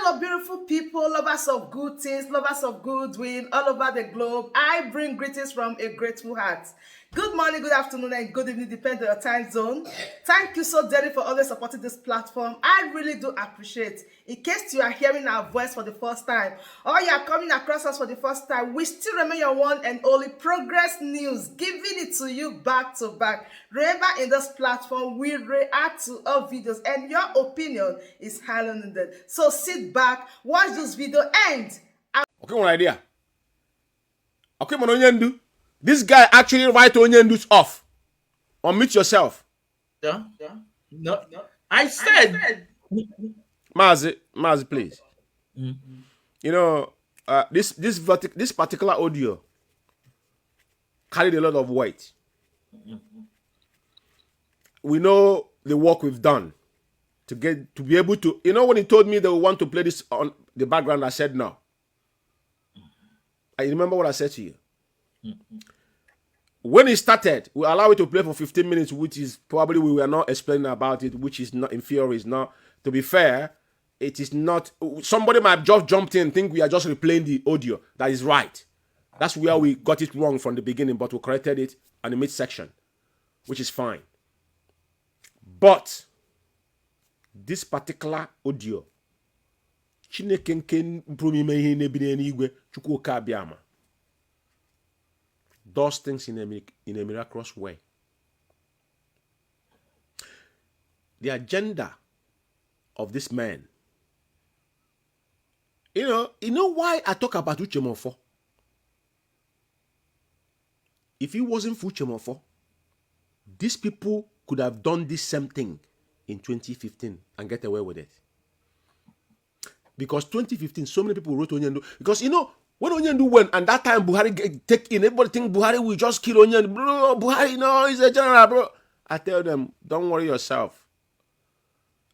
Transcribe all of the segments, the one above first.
Hello, beautiful people, lovers of good things, lovers of goodwill all over the globe. I bring greetings from a grateful heart. Good morning, good afternoon, and good evening, depending on your time zone. Thank you so dearly for always supporting this platform. I really do appreciate. In case you are hearing our voice for the first time, or you are coming across us for the first time, we still remain your one and only Progress News, giving it to you back to back. Remember, in this platform, we react to all videos, and your opinion is highly needed. So sit back, watch this video, and okay, one idea. Okay, man, Onyendu. This guy actually write Onyendu's off. Unmute yourself. Yeah. No. I said. Mazi, please. Mm-hmm. You know, this particular audio carried a lot of weight. Mm-hmm. We know the work we've done to be able to. You know, when he told me they want to play this on the background, I said no. I remember what I said to you. Mm-hmm. When it started, we allow it to play for 15 minutes, which is probably we were not explaining about it, which is not inferior. Is not. To be fair, it is not. Somebody might just jumped in and think we are just replaying the audio. That is right. That's where we got it wrong from the beginning, but we corrected it on the mid section, which is fine. But this particular audio, does things in a miraculous way. The agenda of this man. You know why I talk about Uchemofo? If it wasn't for Uchemofo, these people could have done this same thing in 2015 and get away with it. Because 2015, so many people wrote Onyendu. Because when Onyendu went, and that time Buhari take in, everybody think Buhari will just kill Onyendu. Bro, Buhari, no, he's a general, bro. I tell them, don't worry yourself.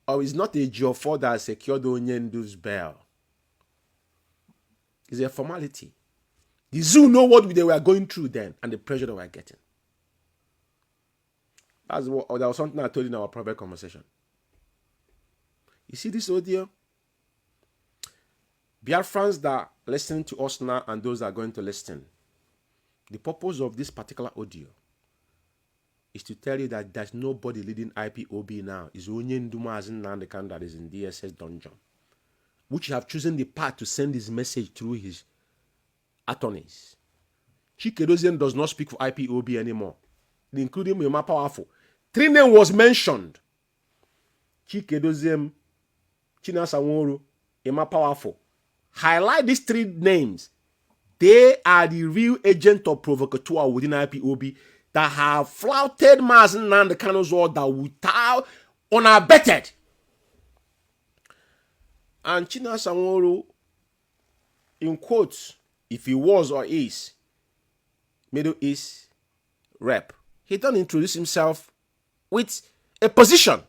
Or it's not a Geofor that secured Onyendu's bail. It's a formality. The zoo know what they were going through then and the pressure they were getting. That was something I told you in our private conversation. You see this audio? Biafrans that are listening to us now and those that are going to listen, the purpose of this particular audio is to tell you that there's nobody leading IPOB now. It's Onyendu Mazi Nnamdi that is in DSS dungeon, which have chosen the path to send his message through his attorneys. Chikedozian does not speak for IPOB anymore, including Mema Powerful. 3 names was mentioned. Chikedozian, Chinasa Nworu, Mema Powerful. Highlight these 3 names. They are the real agent of provocateur within IPOB that have flouted Mazi Nnamdi order without unabetted. And Chinasa Nworu, in quotes, if he was or is Middle East rep, he don't introduce himself with a position,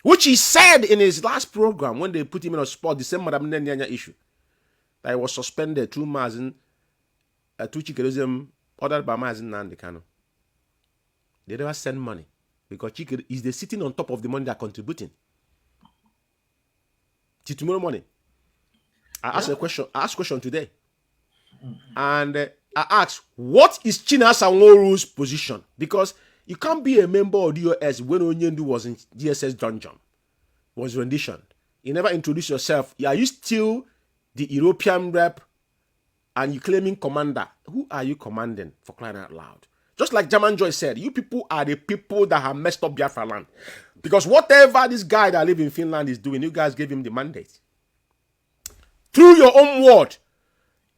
which he said in his last program when they put him in a spot, the same Madam Nyanya issue, that he was suspended through Mazi, through Chikedozian, ordered by Mazi Nnamdi Kanu. They never send money because Chikedozian is they sitting on top of the money they're contributing. Till tomorrow morning, I asked a question today, and I asked, what is Chinasa Nworu's position? Because you can't be a member of DOS when Onyendu was in DSS dungeon, was renditioned. You never introduced yourself. Are you still the European rep and you claiming commander? Who are you commanding, for crying out loud? Just like German Joy said, you people are the people that have messed up Biafra land. Because whatever this guy that lives in Finland is doing, you guys gave him the mandate. Through your own word,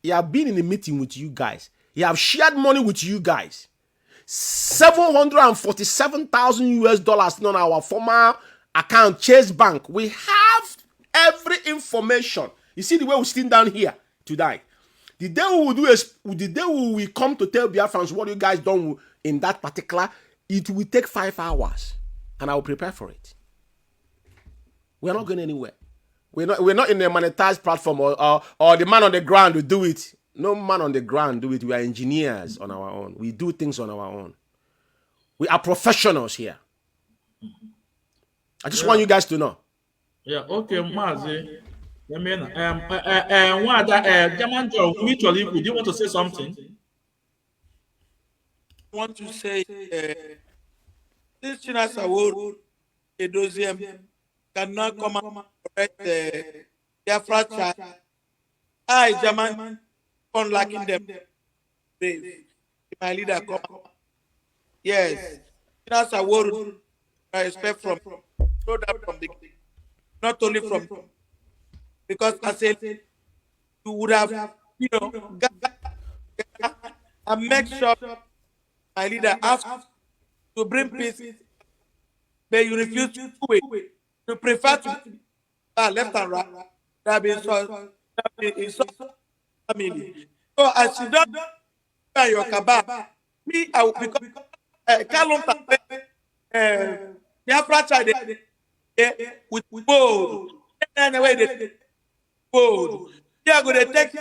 he have been in a meeting with you guys. He have shared money with you guys. $747,000 on our former account, Chase Bank. We have every information. You see the way we're sitting down here today. The day we will the day we will come to tell Biafrans what you guys done in that particular, it will take 5 hours, and I will prepare for it. We're not going anywhere. We're not in a monetized platform or the man on the ground will do it. No man on the ground do it. We are engineers on our own. We do things on our own. We are professionals here. I just want you guys to know. Yeah, okay, Mazi. I mean, what German Joe, mutually, do you want to say something? I want to say, this Chinasa World Edosium cannot come and correct Biafra child. I, German, unlocking them brave. My leader come. Yes. Chinasa World, I expect from, know that from the, not only from, because I said, you would have, got and make sure my leader ask to bring peace, but you refuse to do it. You prefer to be left and right. That be so, family. So as you don't buy your cabal, me, I will because Kalonta, Biafra child, with gold. Anyway, they gold. They are going to take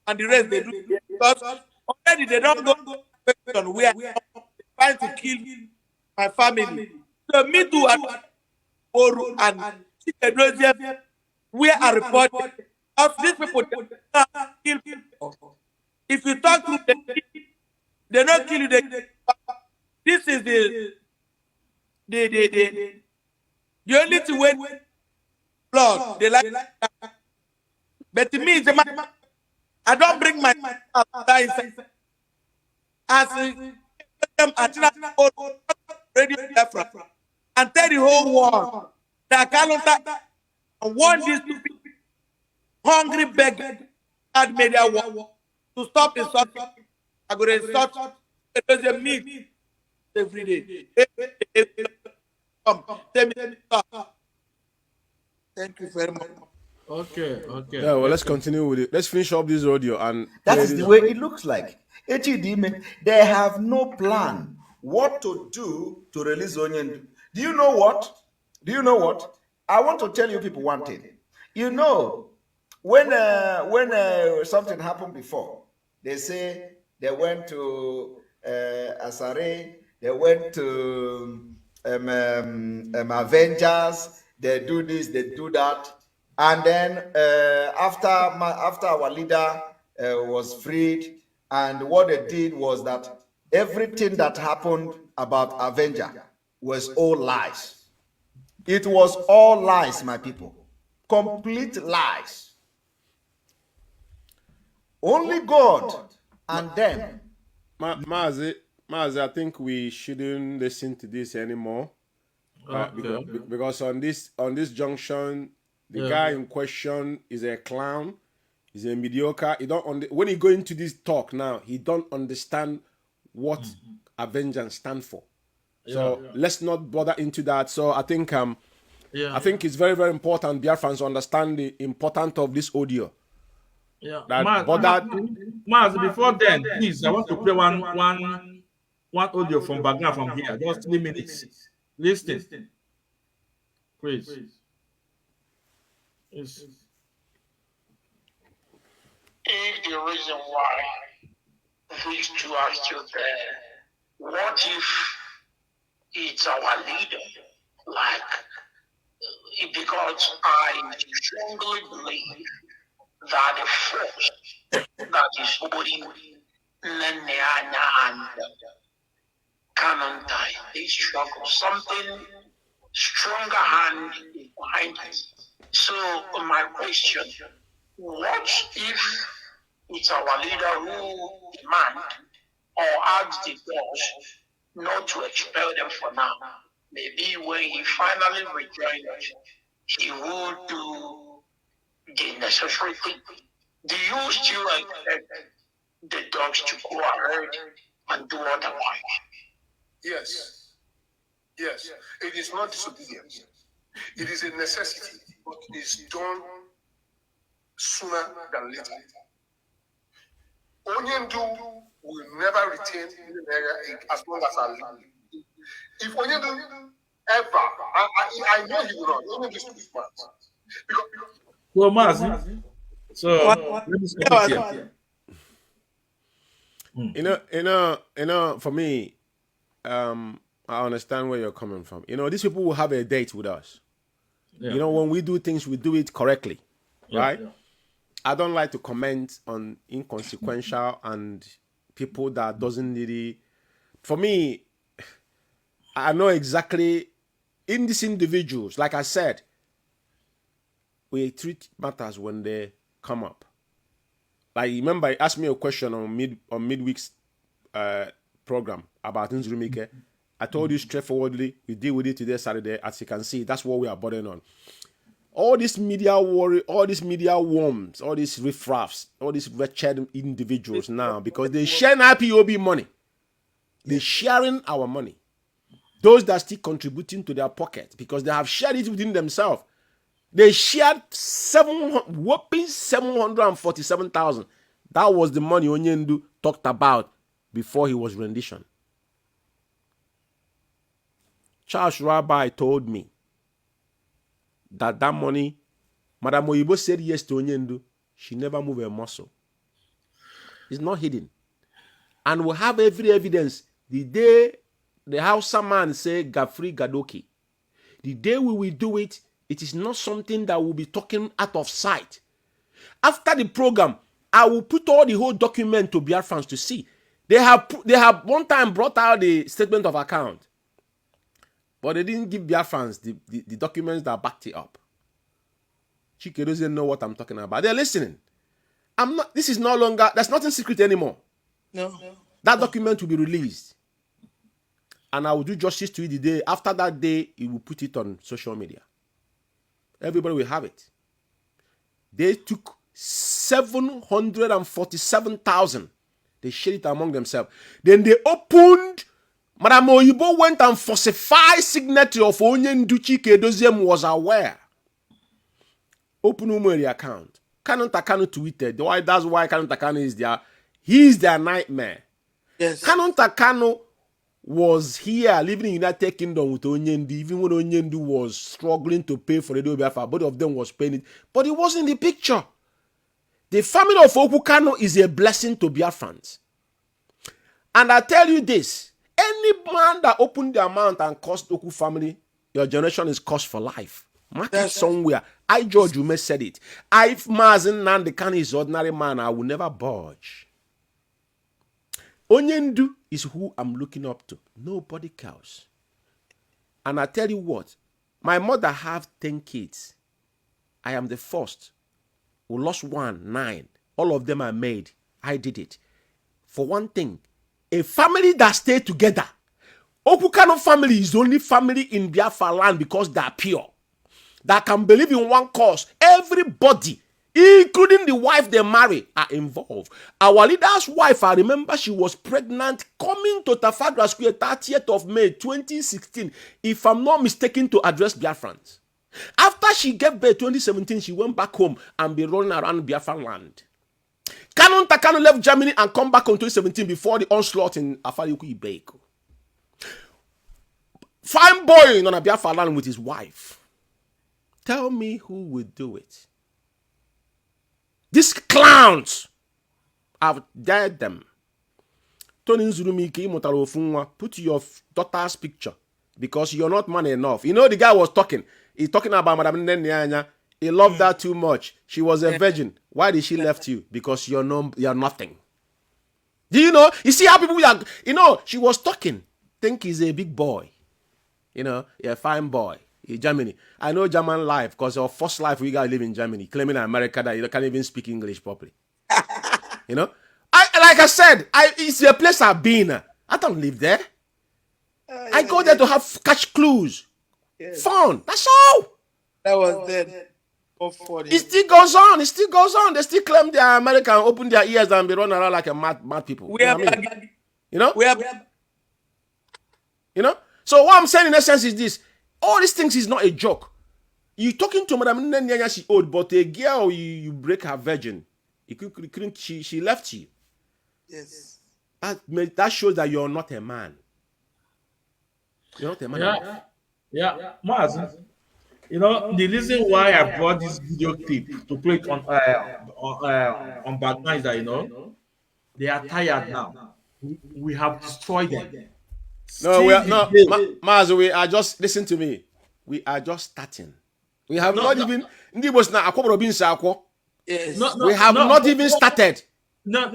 and the rest they do because already they don't go question where trying to kill my family. So me too and Oru and Chikedozie where I reported of these people they kill people. If you talk to them, they don't kill you. This is the only thing when blood they like. But to me, I don't bring my inside as them antenna radio Biafra and tell the whole world that Kalonta want these people hungry beggar that media war to stop insulting. I go to insult there's a meat every day. Tell me, thank you very much. Okay. Yeah, well, let's continue with it. Let's finish up this audio and That play is the this. way it looks like. HEDM, they have no plan what to do to release Onyendu. Do you know what? I want to tell you people one thing. You know, when something happened before, they say they went to Asare, they went to Avengers, they do this, they do that. And then after our leader was freed, and what they did was that everything that happened about Avenger was all lies. It was all lies, my people. Complete lies. Only God and them. Mazi, I think we shouldn't listen to this anymore. Because on this junction, the guy in question is a clown. He's a mediocre. When he go into this talk now, he don't understand what Avengers stand for. So let's not bother into that. So I think it's very, very important Biafrans understand the importance of this audio. Yeah. That Maz, before then, please, I want to play one audio from background from here. Just 3 minutes. Listen. Please. Yes. If the reason why these two are still there, what if it's our leader? Because I strongly believe that the force that is holding Neneana and Calamity, they struggle. Something stronger hand behind it. So my question, what if it's our leader who demand or ask the boss not to expel them for now? Maybe when he finally rejoins, he will do the necessary thing. Do you still expect the dogs to go ahead and do otherwise? Yes. It is not disobedience. It is a necessity, but it is done sooner than later. Onyendu will never retain in the area as long as I live. If Onyendu ever, I know he will not. Onyendu is too smart. Because So, Maz, let me stop it here. For me, I understand where you're coming from. These people will have a date with us. Yeah. When we do things, we do it correctly. right? I don't like to comment on inconsequential and people that doesn't really. For me, I know exactly in these individuals. Like I said, we treat matters when they come up. Like remember, you asked me a question on midweek's program about Nzurumike. I told you straightforwardly, we deal with it today, Saturday. As you can see, that's what we are burdened on. All this media worry, all these media worms, all these riffraffs, all these wretched individuals now, because they share IPOB money. They're sharing our money. Those that are still contributing to their pocket because they have shared it within themselves. They shared whopping 747,000. That was the money Onyendu talked about before he was rendition. Charles Rabbi told me that money, Madam Oyibo said yes to Onyendu. She never moved a muscle. It's not hidden. And we have every evidence. The day the Hausa man say Gafri Gadoki, the day we will do it, it is not something that will be talking out of sight. After the program, I will put all the whole document to Biafrans to see. They have one time brought out the statement of account, but they didn't give Biafrans the documents that backed it up. Chike doesn't know what I'm talking about. They're listening. This is no longer, there's nothing secret anymore. No. That document will be released. And I will do justice to it the day. After that day, he will put it on social media. Everybody will have it. They took 747,000. They shared it among themselves. Then they opened. Madam Oyibo went and falsified signature of Onyendu Chike Doziem was aware. Open Umeh account. Canon Takano tweeted. That's why Canon Takano is there. He is their nightmare. Yes. Canon Takano was here living in United Kingdom with Onyendu, even when Onyendu was struggling to pay for Radio Biafra. Both of them was paying it, but it wasn't in the picture. The family of Okukano is a blessing to Biafrans. And I tell you this, any man that opened their mouth and cursed Oku family, your generation is cursed for life. Mark it somewhere. George Umeh said it. If Mazi Nnamdi is ordinary man, I will never budge. Onyendu is who I'm looking up to. Nobody else. And I tell you what, my mother have 10 kids. I am the first. We lost 9. All of them are made. I did it. For one thing, a family that stay together. Okukano family is the only family in Biafra land because they are pure. That can believe in one cause. Everybody, including the wife they marry, are involved. Our leader's wife, I remember she was pregnant coming to Trafalgar Square 30th of May 2016, if I'm not mistaken, to address Biafrans. After she gave birth 2017, she went back home and be running around Biafran land. Canon Takano left Germany and come back in 2017 before the onslaught in Afariku Ibeiko. Fine boy on a Biafra land with his wife. Tell me who will do it. These clowns, I've dared them. Tony Nzurumike Imotaro Ofunwa, put your daughter's picture because you're not man enough. You know the guy was talking. He's talking about Madam Nenyanya. He loved her too much. She was a virgin. Why did she left you? Because you're nothing. Do you know? You see how people are, she was talking. Think he's a big boy. You're a fine boy. In Germany. I know German life because your first life we gotta live in Germany, claiming in America that you can't even speak English properly. Like I said, it's a place I've been. I don't live there. I go there to catch clues. Yes. Fun. That's all. That was then. It still goes on. They still claim they are American, open their ears and be running around like a mad people. So what I'm saying in essence is this. All these things is not a joke. You talking to Madam Nenyanya, she old, but a girl, you break her virgin. She left you. Yes. That shows that you're not a man. You're not a man. Yeah. Mazi, the reason why I brought this video clip to play it on background is that, they are tired now. We have destroyed them. No, Mazi, we are just, listen to me. We are just starting. We have No, not no, even Ndibos na akwobro bin sa akwo. Yes. We have not even started. No,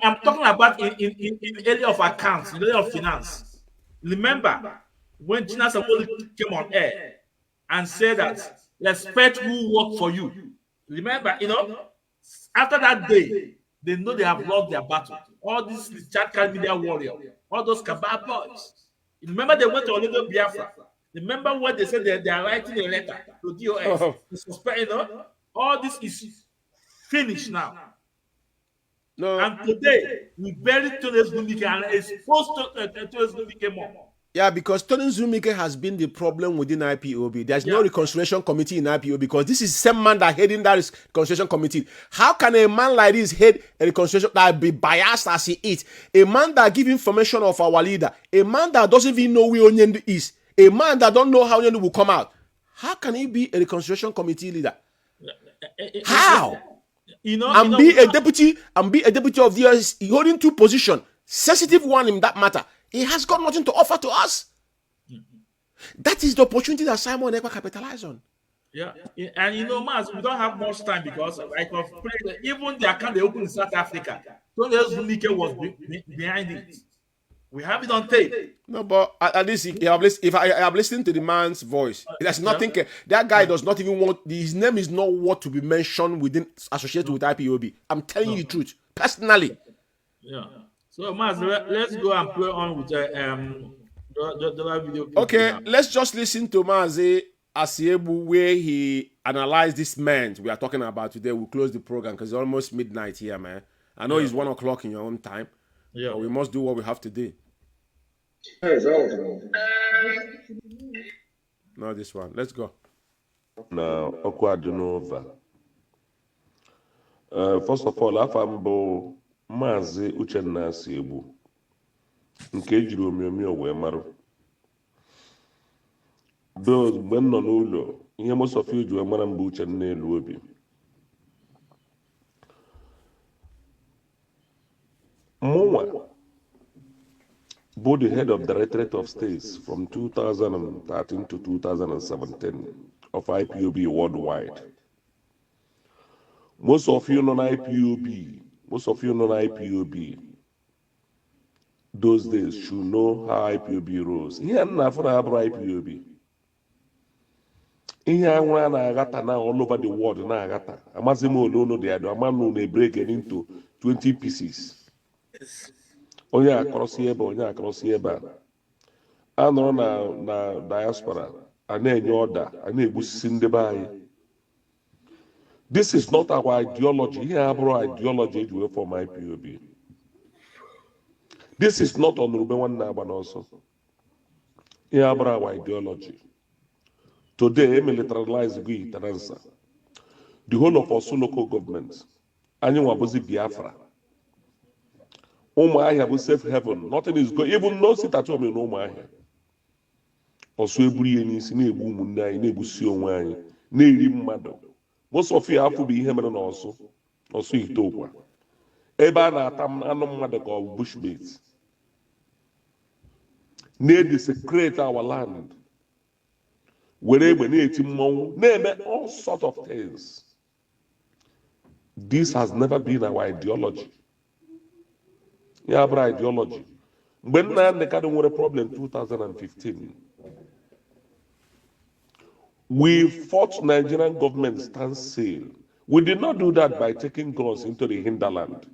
I'm talking about in the area of accounts, in the area of finance. Remember when China Saboli came on air and said that respect who work for you. Remember, after that day, they know they have lost their battle. All these chat media warrior, all those cabal boys. Remember they went to Olego Biafra. Remember when they said they are writing a letter to DOS to suspect, all this is finished now. No. And today, we buried Tony Zumike and exposed Tony Zumike more. Yeah, because Tony Zumike has been the problem within IPOB. There's no reconciliation committee in IPOB because this is the same man that heading that reconciliation committee. How can a man like this head a reconciliation that be biased as he is? A man that give information of our leader, a man that doesn't even know where Onyendu is, a man that don't know how Onyendu will come out. How can he be a reconciliation committee leader? How? And be a deputy of the US, holding two positions, sensitive one in that matter. He has got nothing to offer to us. That is the opportunity that Simon Ekpa capitalized on. Yeah, and Maz, we don't have much time because even the account they opened in South Africa, Tony Zumike was behind it. We have it on tape. No, but at least if I have listened to the man's voice, there's nothing. That guy does not even want. His name is not what to be mentioned associated with IPOB. I'm telling you the truth, personally. Yeah. So, Maz, let's go and play on with the video. Okay, let's just listen to Mazi Asiebu where he analyzed this man we are talking about today. We'll close the program because it's almost midnight here, man. I know it's 1 o'clock in your own time. Yeah, but we must do what we have to do. No, this one. Let's go. Now, Okwadunova. First of all, Afambo Mazi Uchenna Asiebu. Nke jiri omiomi wee marụ. Those mgbe m nọ n'ụlọ, ihe most of you ji wee mara mgbe Uchenna elu obi. Mụnwa bụ the head of Directorate of States from 2013 to 2017 of IPOB worldwide. Most of you know IPOB, those days should know how IPOB rose. Here na-afụ na abụrụ IPOB. Ihe anwụ a na-aghata na all over the world na-aghata. Amazi m ole unu dị adị, amanụ na-break into 20 pieces. Onye akọrọsi ebe a. A nọrọ na diaspora, a na-enye ọda, a na-egbusisi ndị be anyị. This is not our ideology. Ihe abụrụ ideology eji wee form IPOB. This is not Honorable Nwanne Agba n'ọsọ. Ihe abụrụ our ideology. Today, militarize go Itanansa. The whole of Osun local government. Anyị nwabuzi Biafra. Umeh bụ safe haven. Nothing is going. Even no sit at home in Umeh. Osu eburu ihe n'isi na-egbu ụmụnne anyị, na-egbusi onwe anyị, na-eri mmadụ. Most of you afụ bụ ihe mere n'Osu Itokwa. Ebe a na-ata anụ mmadụ ka ọ bụ bushmeat. Na-desecrate our land. Were egbe na-eti mmọnwụ, na-eme all sort of things. This has never been our ideology. Ya bụrụ ideology. Mgbe Nnamdi Kanu nwere problem 2015, we fought Nigerian government stand still. We did not do that by taking guns into the hinterland.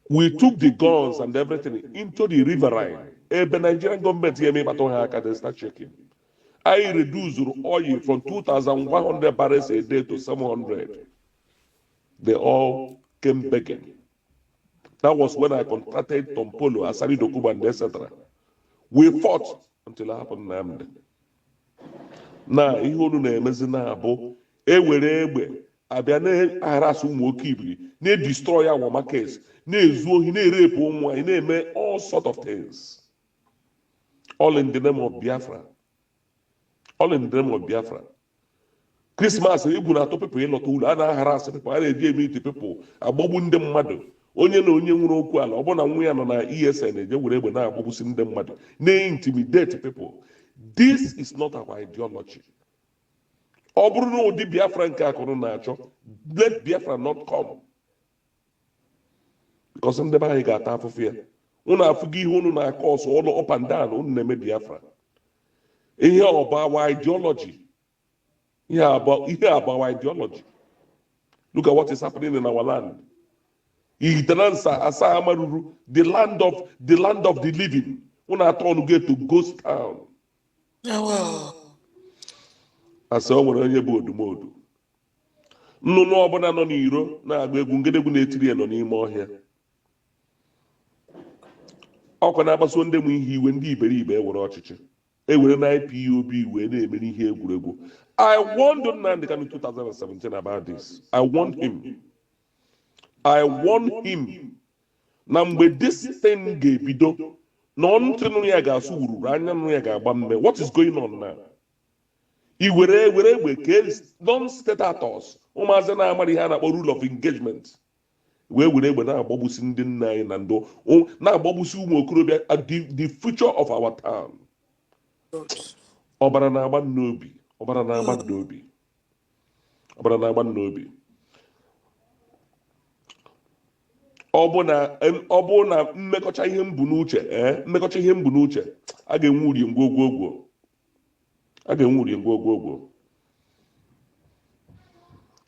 We took the guns and everything into the riverine. The Nigerian government here made they start shaking. I reduced oil from 2,100 barrels a day to 700. They all came begging. That was when I contracted Tompolo, Asari Dokuba, and etc. We fought until it happened Nnamdi. Now, ihe unu na-emezi na-abụ ewere egbe abịa na-arasị ụmụ oke ibiri, na-destroy our markets, na-ezu ohi, na-erepu ụmụ anyị, na-eme all sort of things. All in the name of Biafra. All in the name of Biafra. Christmas, egwu na-atụ people ịlọta ụlọ, a na-aharasị people, a na-eji emiti people, agbagbu ndị mmadụ. Onye na onye nwere okwu ala, ọ bụ na nwa ya nọ na ESN eje were egbe na-agbagbusi ndị mmadụ, na-intimidate people. This is not our ideology. ọ bụrụ na ụdị Biafra nke akụrụ na-achọ, let Biafra not come, because ndị be anyị ga-ata afụfụ ya. Unu afụgo ihe unu na-akọ ọsọ ụlọ up and down unu na-eme Biafra. Ihe ọba our ideology. Ihe about our ideology. Look at what is happening in our land. Ihitanansa asa amaruru, the land of the living. Unu atọ unu get to ghost town. Asa o nwere onye bụ odumodu. Nnụnụ ọbụla nọ n'iro na-agba egwu, ngedegwu na-etiri ya nọ n'ime ọhịa. Ọkwa na-akpasu ndị mụ ihe iwe, ndị iberibe ewere ọchịchị, ewere na IPOB wee na-eme ihe egwuregwu. I warned Nnamdi Kanu in 2017 about this. I warned him na mgbe this thing ga-ebido, na ntị nụ ya ga-asụ wururu, anya nụ ya ga-agba mme. What is going on now? I were egbe ka non-state actors, ụmụazị na-amara ihe a na-akpọ rule of engagement, wee were egbe na-agbagbusi ndị nna anyị na ndụ, na-agbagbusi ụmụ okorobịa, the future of our town. Ọbara na-agba n'obi. Ọ bụ na mmekọcha ihe mbụ n'uche, a ga-enwe uri ngwogwo.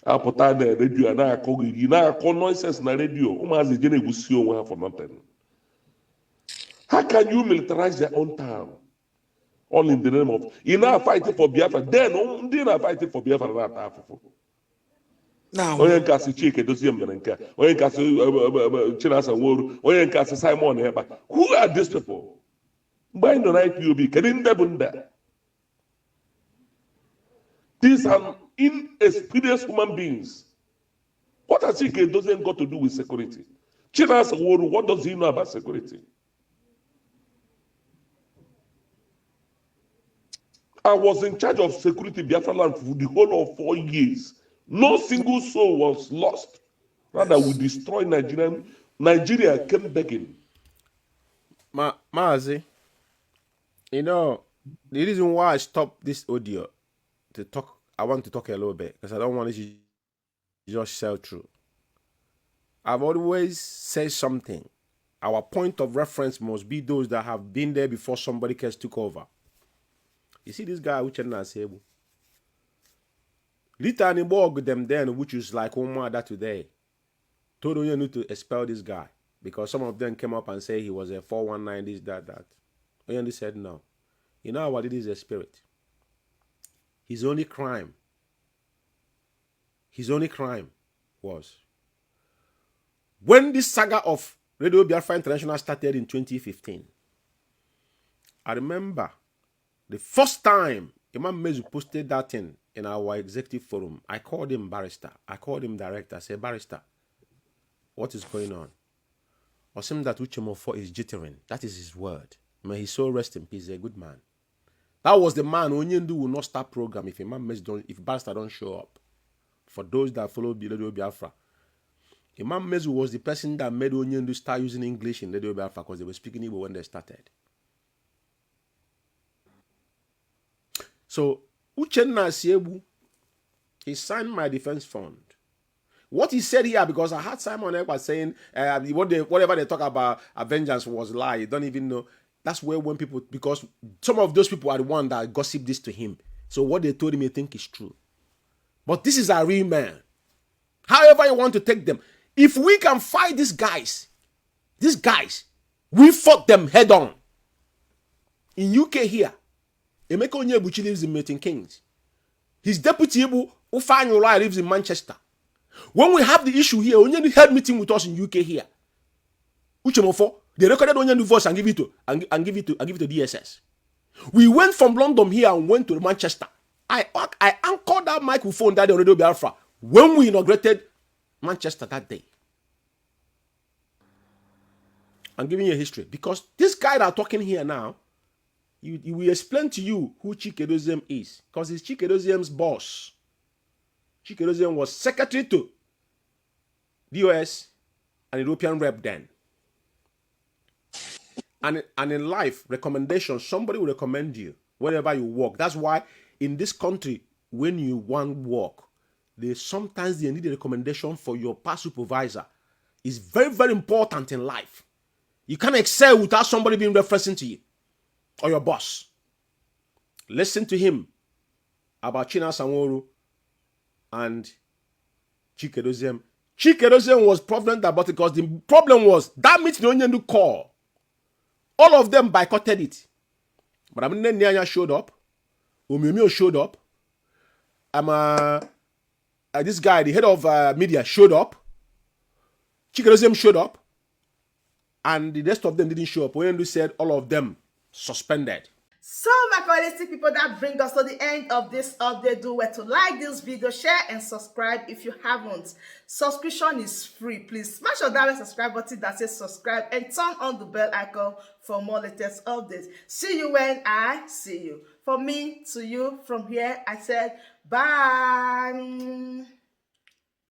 Apụta na redio na-akọ nonsense na redio, ụmụazị je na-egbusi onwe ha for nothing. How can you militarize their own town? All in the name of you now fighting for Biafra. Then ndị na-fighting for Biafra na-ata afụfụ. Onye nke asị Chike Dozie mere nke a, onye nke asị Chinasa Nworu, onye nke asị Simon Ekpa. Who are these people? Mgbe anyị nọ na IPOB, kedu ndị bụ ndị a? These are inexperienced human beings. What has Chike Dozie got to do with security? Chinasa Nworu, what does he know about security? I was in charge of security Biafra land for the whole of 4 years. No single soul was lost. Rather, we destroyed Nigeria. Nigeria came begging. Mazi, you know, the reason why I stopped this audio to talk, I want to talk a little bit because I don't want it to just sell through. I've always said something. Our point of reference must be those that have been there before somebody else took over. You see this guy which is able. Litany Borg them then, which is like Umeh that today, told you need to expel this guy because some of them came up and say he was a 419, this, that. Oyenu said no. You know what it is, a spirit. His only crime was when this saga of Radio Biafra International started in 2015. I remember the first time Imam Mezu posted that thing in our executive forum, I called him barrister. I called him director. I said, barrister, what is going on? Or something that Uchemofo is jittering. That is his word. May his soul rest in peace. He's a good man. That was the man Onyendu will not start program if Imam Mezu if barrister don't show up. For those that follow Radio Biafra, Imam Mezu was the person that made Onyendu start using English in Radio Biafra because they were speaking Igbo when they started. So, Uchenna Siebu, he signed my defense fund. What he said here, because I heard Simon Ekpa saying whatever they talk about vengeance was lie. You don't even know. That's where when people, because some of those people are the one that gossip this to him. So what they told him, he think is true. But this is a real man. However you want to take them. If we can fight these guys, we fought them head on. In UK here, Emeka Onyebuchi lives in Milton Keynes. His deputy Ufanyulai lives in Manchester. When we have the issue here, Onyendu held meeting with us in UK here. Uchemofo, they recorded Onyendu voice and give it to DSS. We went from London here and went to Manchester. I anchored that microphone that on Radio Biafra when we inaugurated Manchester that day. I'm giving you a history because this guy that are talking here now, he will explain to you who Chike Doziem is because he's Chike Doziem's boss. Chike Doziem was secretary to DOS and European rep then. And in life, recommendation, somebody will recommend you wherever you work. That's why in this country, when you want work, sometimes they need a recommendation for your past supervisor. It's very, very important in life. You can't excel without somebody being referencing to you or your boss. Listen to him about Chinasa Nworu and Chike Doziem. Chike Doziem was confident about it because the problem was that meeting the only call. All of them boycotted it. But I mean, Nyanya showed up. Umeh showed up. This guy, the head of media, showed up. Chike Doziem showed up. And the rest of them didn't show up. When said all of them suspended. So, my quality people, that bring us to the end of this update. Do well to like this video, share, and subscribe if you haven't. Subscription is free. Please smash on that subscribe button that says subscribe and turn on the bell icon for more latest updates. See you when I see you. From me to you, from here, I said bye.